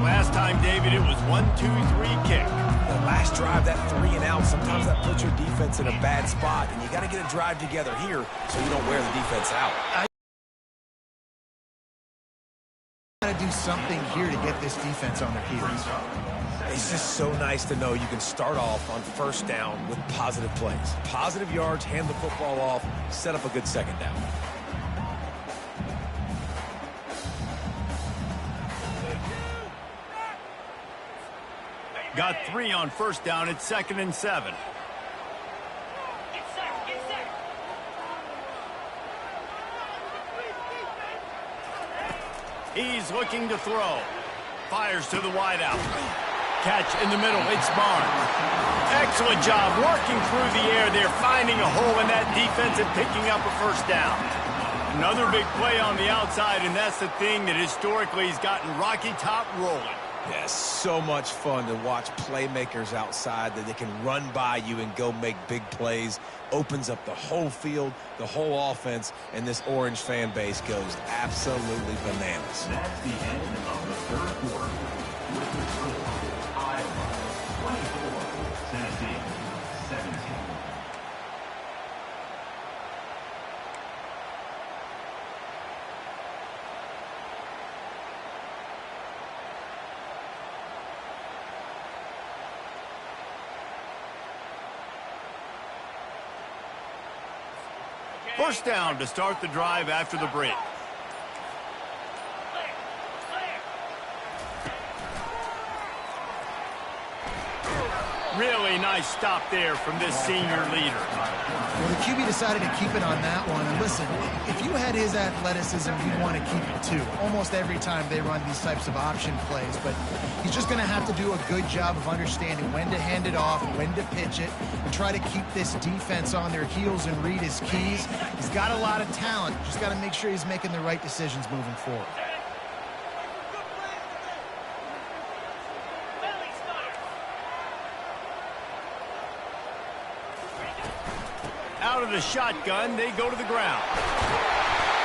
[SPEAKER 1] Last time, David, it was 1-2-3 kick.
[SPEAKER 4] The last drive, that 3 and out, sometimes that puts your defense in a bad spot, and you got to get a drive together here so you don't wear the defense out.
[SPEAKER 8] Got to do something here to get this defense on their heels.
[SPEAKER 4] It's just so nice to know you can start off on 1st down with positive plays. Positive yards, hand the football off, set up a good 2nd down.
[SPEAKER 1] Got 3 on 1st down at 2nd and 7.
[SPEAKER 2] Get set, get set.
[SPEAKER 1] He's looking to throw. Fires to the wideout. Catch in the middle. It's Barnes. Excellent job working through the air there, finding a hole in that defense and picking up a 1st down. Another big play on the outside, and that's the thing that historically has gotten Rocky Top rolling.
[SPEAKER 4] Yeah, so much fun to watch playmakers outside that they can run by you and go make big plays. Opens up the whole field, the whole offense, and this Orange fan base goes absolutely bananas.
[SPEAKER 5] That's the end of the 3rd quarter. With the score, Iowa 24, Tennessee 17.
[SPEAKER 1] First down to start the drive after the break. Really nice stop there from this senior leader.
[SPEAKER 3] Well, the QB decided to keep it on that one. And listen, if you had his athleticism, you'd want to keep it too. Almost every time they run these types of option plays. But he's just going to have to do a good job of understanding when to hand it off, when to pitch it, and try to keep this defense on their heels and read his keys. He's got a lot of talent. Just got to make sure he's making the right decisions moving forward.
[SPEAKER 1] Out of the shotgun, they go to the ground.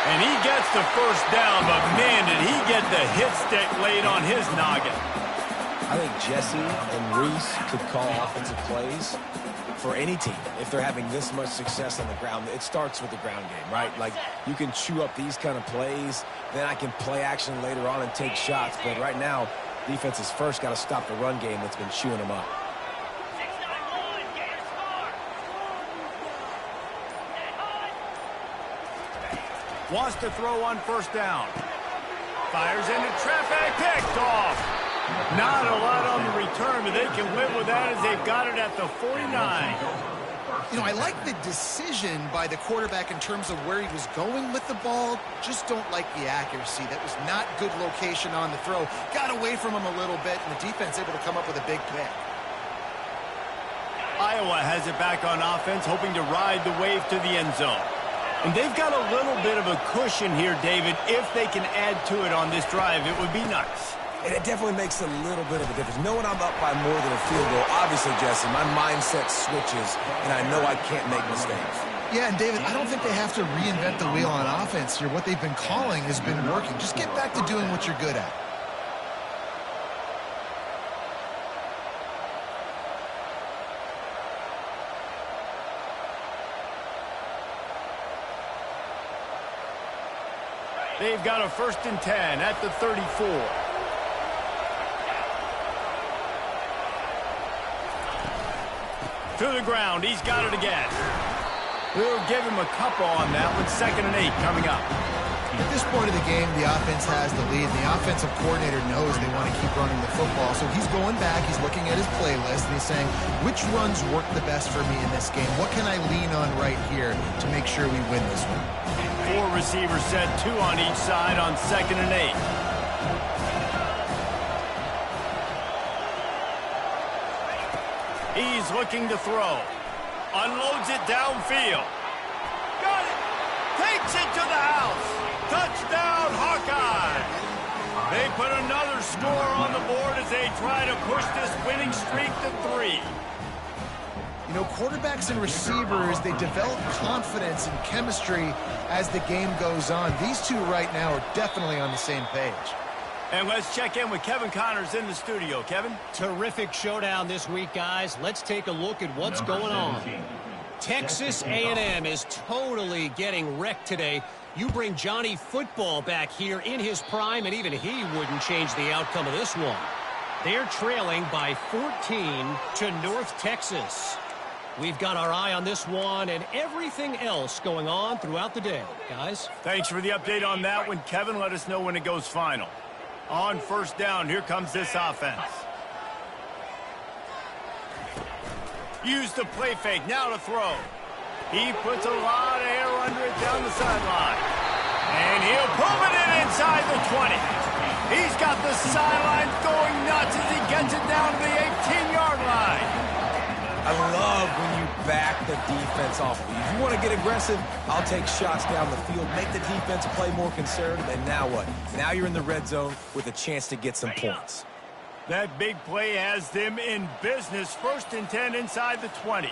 [SPEAKER 1] And he gets the 1st down, but man, did he get the hit stick laid on his noggin.
[SPEAKER 4] I think Jesse and Reese could call offensive plays for any team if they're having this much success on the ground. It starts with the ground game, right? Like, you can chew up these kind of plays, then I can play action later on and take shots. But right now, defense has first got to stop the run game that's been chewing them up.
[SPEAKER 1] Wants to throw on first down. Fires into traffic. Picked off. Not a lot on the return, but they can live with that as they've got it at the 49.
[SPEAKER 3] You know, I like the decision by the quarterback in terms of where he was going with the ball. Just don't like the accuracy. That was not good location on the throw. Got away from him a little bit, and the defense able to come up with a big pick.
[SPEAKER 1] Iowa has it back on offense, hoping to ride the wave to the end zone. And they've got a little bit of a cushion here, David. If they can add to it on this drive, it would be nice.
[SPEAKER 4] And it definitely makes a little bit of a difference. Knowing I'm up by more than a field goal, obviously, Jesse, my mindset switches, and I know I can't make mistakes.
[SPEAKER 3] Yeah, and David, I don't think they have to reinvent the wheel on offense here. What they've been calling has been working. Just get back to doing what you're good at.
[SPEAKER 1] They've got a 1st and 10 at the 34. To the ground. He's got it again. We'll give him a couple on that one. 2nd and 8 coming up.
[SPEAKER 3] At this point of the game, the offense has the lead. The offensive coordinator knows they want to keep running the football. So he's going back. He's looking at his playlist, and he's saying, which runs work the best for me in this game? What can I lean on right here to make sure we win this one?
[SPEAKER 1] 4 receivers set, 2 on each side on 2nd and 8. He's looking to throw. Unloads it downfield. Got it. Takes it to the house. Touchdown, Hawkeyes. They put another score on the board as they try to push this winning streak to 3.
[SPEAKER 3] You know, quarterbacks and receivers, they develop confidence and chemistry as the game goes on. These two right now are definitely on the same page.
[SPEAKER 1] And let's check in with Kevin Connors in the studio. Kevin?
[SPEAKER 6] Terrific showdown this week, guys. Let's take a look at what's going on. Texas A&M is totally getting wrecked today. You bring Johnny Football back here in his prime, and even he wouldn't change the outcome of this one. They're trailing by 14 to North Texas. We've got our eye on this one and everything else going on throughout the day, guys.
[SPEAKER 1] Thanks for the update on that one, Kevin. Let us know when it goes final. On first down, here comes this offense. Use the play fake, now to throw. He puts a lot of air under it down the sideline. And he'll pull it in inside the 20. He's got the sideline going nuts as he gets it down to the 18-yard line.
[SPEAKER 4] I love when you back the defense off of you. If you want to get aggressive, I'll take shots down the field, make the defense play more conservative, and now what? Now you're in the red zone with a chance to get some points.
[SPEAKER 1] That big play has them in business. 1st and 10 inside the 20.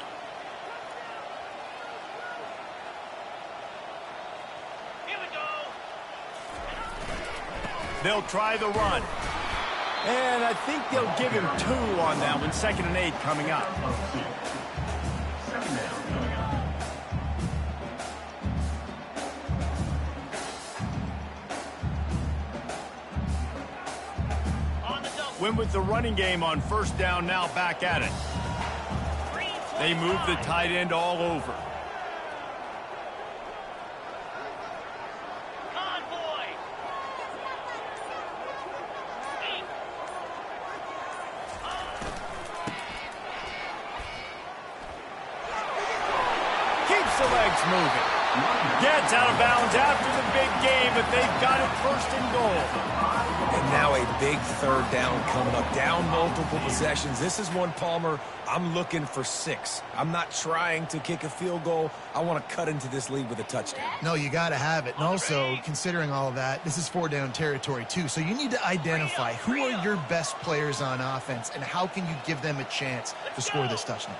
[SPEAKER 2] Here we go.
[SPEAKER 1] They'll try the run. And I think they'll give him 2 on that one. 2nd and 8 coming up. Went with the running game on first down, now back at it. They move the tight end all over.
[SPEAKER 2] Convoy.
[SPEAKER 1] Keeps the legs moving. Gets out of bounds after the big game, but they've got it 1st and goal.
[SPEAKER 4] And now a big 3rd down coming up. Down multiple possessions. This is one, Palmer, I'm looking for 6. I'm not trying to kick a field goal. I want to cut into this lead with a touchdown.
[SPEAKER 3] No, you got to have it. And also, considering all of that, this is 4-down territory, too. So you need to identify who are your best players on offense and how can you give them a chance to score this touchdown.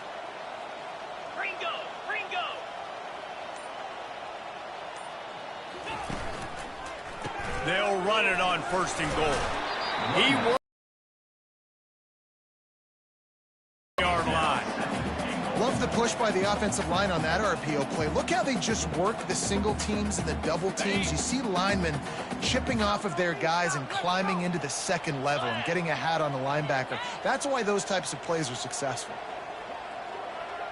[SPEAKER 2] Ringo. Ringo.
[SPEAKER 1] They'll run it on 1st and goal. He works the yard line.
[SPEAKER 3] Love the push by the offensive line on that RPO play. Look how they just work the single teams and the double teams. You see linemen chipping off of their guys and climbing into the 2nd level and getting a hat on the linebacker. That's why those types of plays are successful.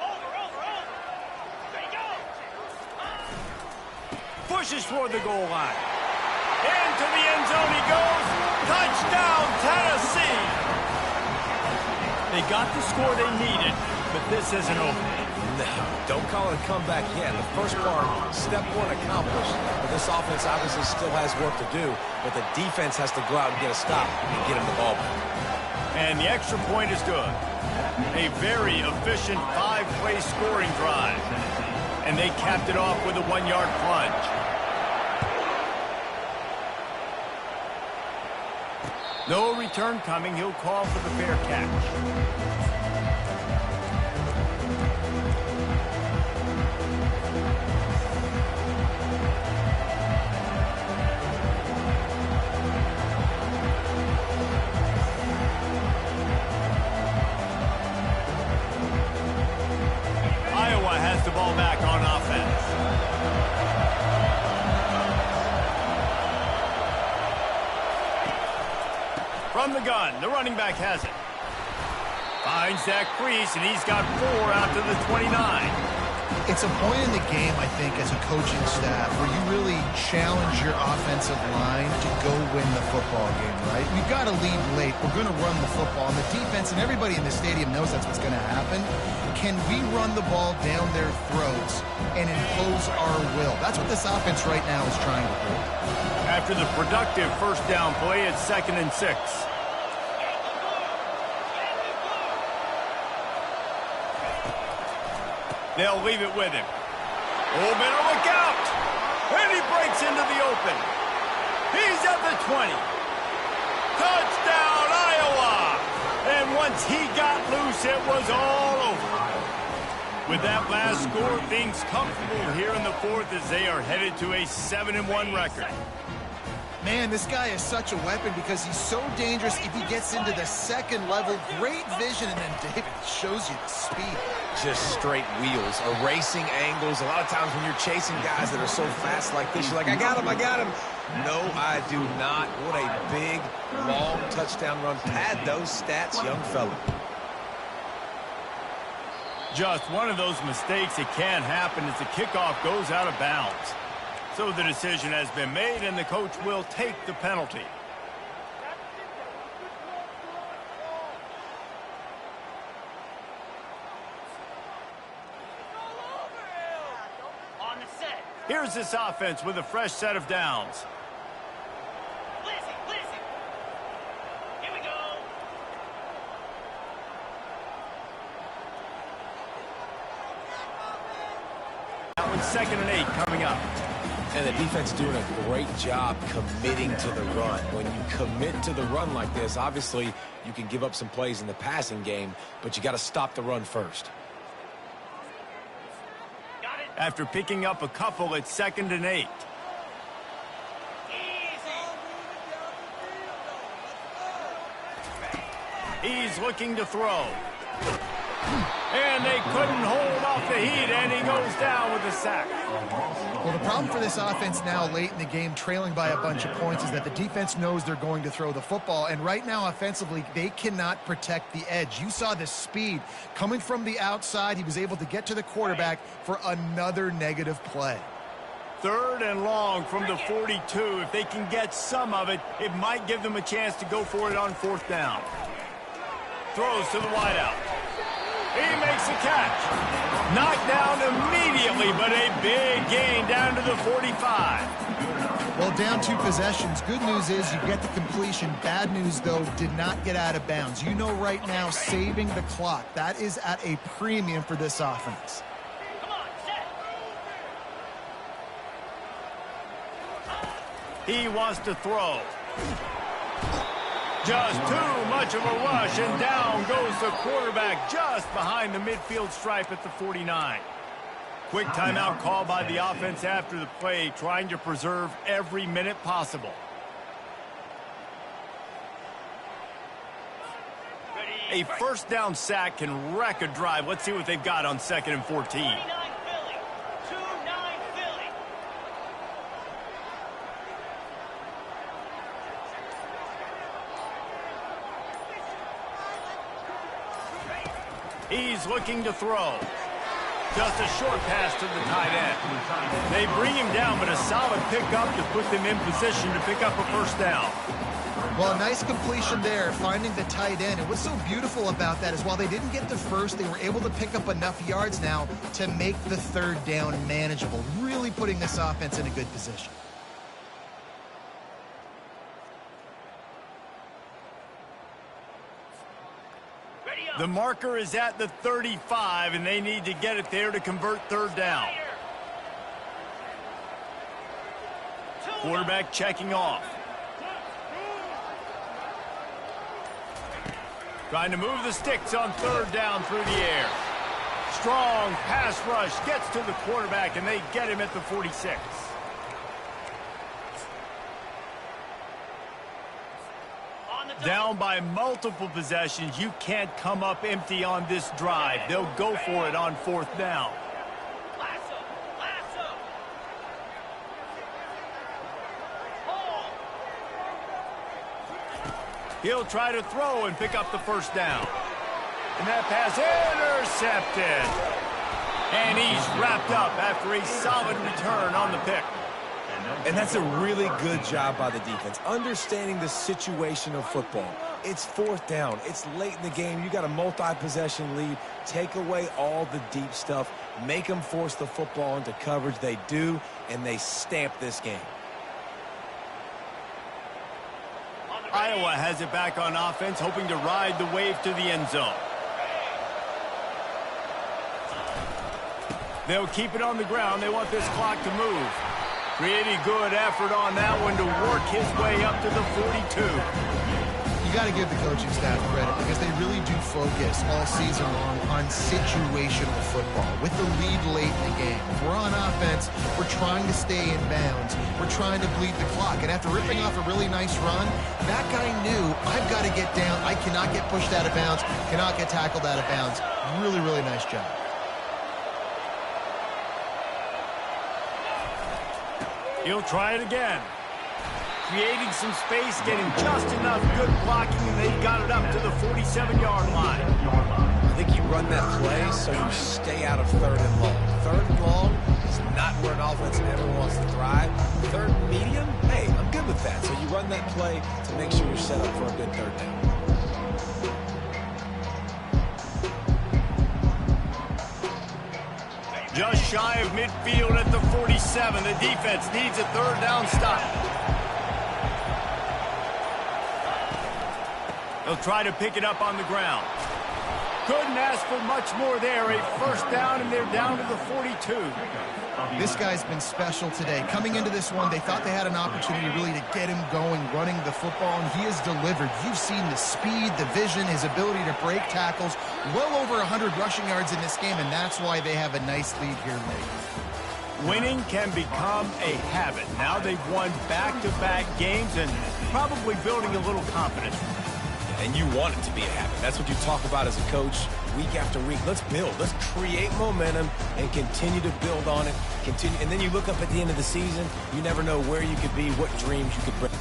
[SPEAKER 2] Over. Ready, go.
[SPEAKER 1] pushes toward the goal line. Into the end zone he goes. Touchdown, Tennessee. They got the score they needed, but this isn't over.
[SPEAKER 4] No, don't call it a comeback yet. The first part, step one accomplished. But this offense obviously still has work to do, but the defense has to go out and get a stop and get him the ball back.
[SPEAKER 1] And the extra point is good. A very efficient 5-play scoring drive. And they capped it off with a 1-yard plunge. No return coming. He'll call for the fair catch. Iowa has the ball back on offense. From the gun, the running back has it. Finds that crease, and he's got 4 out to the 29.
[SPEAKER 3] It's a point in the game, I think, as a coaching staff, where you really challenge your offensive line to go win the football game, right? We've got to lead late. We're going to run the football. And the defense and everybody in the stadium knows that's what's going to happen. Can we run the ball down their throats and impose our will? That's what this offense right now is trying to do.
[SPEAKER 1] After the productive first down play, it's 2nd and 6. They'll leave it with him. Oh, better look out! And he breaks into the open. He's at the 20. Touchdown, Iowa! And once he got loose, it was all over. With that last score, things comfortable here in the 4th as they are headed to a 7-1 record.
[SPEAKER 3] Man, this guy is such a weapon because he's so dangerous if he gets into the second level. Great vision, and then David shows you the speed.
[SPEAKER 4] Just straight wheels, erasing angles. A lot of times when you're chasing guys that are so fast like this, you're like, I got him, I got him. No, I do not. What a big, long touchdown run. Pad those stats, young fella.
[SPEAKER 1] Just one of those mistakes that can happen as the kickoff goes out of bounds. So the decision has been made, and the coach will take the penalty.
[SPEAKER 2] On the set.
[SPEAKER 1] Here's this offense with a fresh set of downs.
[SPEAKER 2] Listen. Here we go.
[SPEAKER 1] That one's 2nd and 8 coming up.
[SPEAKER 4] And the defense doing a great job committing to the run. When you commit to the run like this, obviously you can give up some plays in the passing game, but you got to stop the run first.
[SPEAKER 2] Got it.
[SPEAKER 1] After picking up a couple, it's 2nd and 8.
[SPEAKER 2] Easy.
[SPEAKER 1] He's looking to throw. And they couldn't hold off the heat, and he goes down with a sack.
[SPEAKER 3] Well, the problem for this offense now late in the game, trailing by a bunch of points, is that the defense knows they're going to throw the football. And right now, offensively, they cannot protect the edge. You saw the speed coming from the outside. He was able to get to the quarterback for another negative play.
[SPEAKER 1] 3rd and long from the 42. If they can get some of it, it might give them a chance to go for it on 4th down. Throws to the wideout. He makes a catch. Knocked down immediately, but a big gain down to the 45.
[SPEAKER 3] Well, down 2 possessions. Good news is you get the completion. Bad news, though, did not get out of bounds. You know right now, saving the clock. That is at a premium for this offense.
[SPEAKER 2] Come on, set.
[SPEAKER 1] He wants to throw. Just too much of a rush, and down goes the quarterback just behind the midfield stripe at the 49. Quick timeout call by the offense after the play, trying to preserve every minute possible. A first down sack can wreck a drive. Let's see what they've got on 2nd and 14.
[SPEAKER 2] 29 Philly. 2-9 Philly.
[SPEAKER 1] He's looking to throw. Just a short pass to the tight end. They bring him down, but a solid pickup to put them in position to pick up a first down.
[SPEAKER 3] Well, a nice completion there, finding the tight end. And what's so beautiful about that is while they didn't get the first, they were able to pick up enough yards now to make the third down manageable, really putting this offense in a good position.
[SPEAKER 1] The marker is at the 35, and they need to get it there to convert third down. Quarterback checking off. Trying to move the sticks on third down through the air. Strong pass rush gets to the quarterback, and they get him at the 46. Down by multiple possessions. You can't come up empty on this drive. They'll go for it on fourth down. He'll try to throw and pick up the first down. And that pass intercepted. And he's wrapped up after a solid return on the pick.
[SPEAKER 4] And that's a really good job by the defense, understanding the situation of football. It's fourth down. It's late in the game. You got a multi-possession lead. Take away all the deep stuff. Make them force the football into coverage. They do, and they stamp this game.
[SPEAKER 1] Iowa has it back on offense, hoping to ride the wave to the end zone. They'll keep it on the ground. They want this clock to move. Pretty good effort on that one to work his way up to the 42.
[SPEAKER 3] You got to give the coaching staff credit because they really do focus all season long on situational football with the lead late in the game. If we're on offense, we're trying to stay in bounds. We're trying to bleed the clock. And after ripping off a really nice run, that guy knew, I've got to get down. I cannot get pushed out of bounds, cannot get tackled out of bounds. Really, really nice job.
[SPEAKER 1] He'll try it again. Creating some space, getting just enough good blocking, and they got it up to the 47-yard line.
[SPEAKER 4] I think you run that play so you stay out of third and long. Third and long is not where an offense ever wants to thrive. Third and medium, hey, I'm good with that. So you run that play to make sure you're set up for a good third down.
[SPEAKER 1] Just shy of midfield at the 47. The defense needs a third down stop. They'll try to pick it up on the ground. Couldn't ask for much more there. A first down, and they're down to the 42.
[SPEAKER 3] This guy's been special today. Coming into this one, they thought they had an opportunity really to get him going, running the football, and he has delivered. You've seen the speed, the vision, his ability to break tackles. Well over 100 rushing yards in this game, and that's why they have a nice lead here late.
[SPEAKER 1] Winning can become a habit. Now they've won back-to-back games and probably building a little confidence.
[SPEAKER 4] And you want it to be a habit. That's what you talk about as a coach week after week. Let's build. Let's create momentum and continue to build on it. Continue, and then you look up at the end of the season, you never know where you could be, what dreams you could bring.